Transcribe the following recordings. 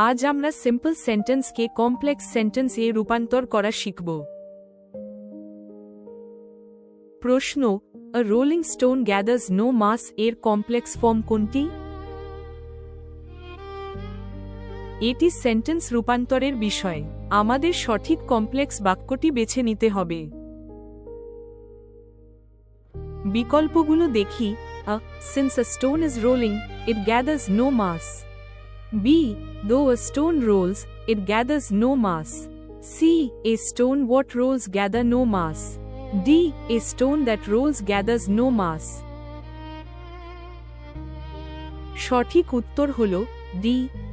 আজ আমরা simple সেন্টেন্সকে complex সেন্টেন্সে রূপান্তর করা শিখব। প্রশ্ন, আ রোলিং স্টোন গ্যাদার্স নো মাস এর কমপ্লেক্স ফর্ম কোনটি? এটি সেন্টেন্স রূপান্তরের বিষয়। আমাদের সঠিক কমপ্লেক্স বাক্যটি বেছে নিতে হবে। বিকল্পগুলো দেখি। Since a stone is rolling, it gathers no mass. B. Though a stone rolls, it gathers no mass. C. A stone what rolls gather no mass. D. A stone that rolls gathers no mass. সঠিক উত্তর হল D.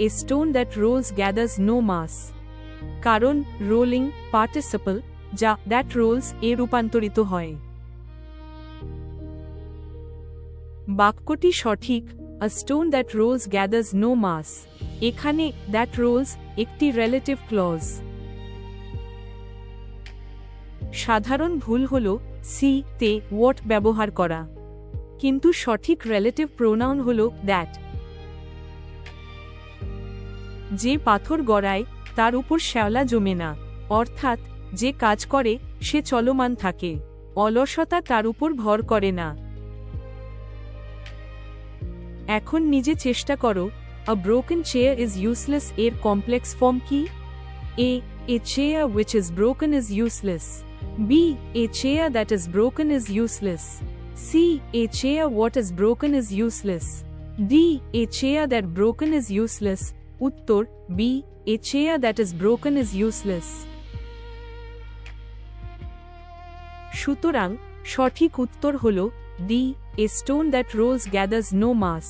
A stone that rolls gathers no mass. কারণ rolling participle যা that rolls এ রূপান্তরিত হয়। বাক্যটি সঠিক। A stone that rolls gathers no mass. এখানে that rolls একটি রিলেটিভ ক্লজ। সাধারণ ভুল হল সি তে what ব্যবহার করা, কিন্তু সঠিক রিলেটিভ প্রোনাউন হল that। যে পাথর গড়ায় তার উপর শ্যাওলা জমে না, অর্থাৎ যে কাজ করে সে চলমান থাকে, অলসতা তার উপর ভর করে না। এখন নিজে চেষ্টা করো। A broken chair is useless এর কমপ্লেক্স ফর্ম কি? A. A chair which is broken is useless. B. A chair that is broken is useless. C. A chair what is broken is useless. D. A chair that broken is useless. উত্তর B. A chair that is broken is useless. সুতরাং সঠিক উত্তর হল D. A stone that rolls gathers no mass.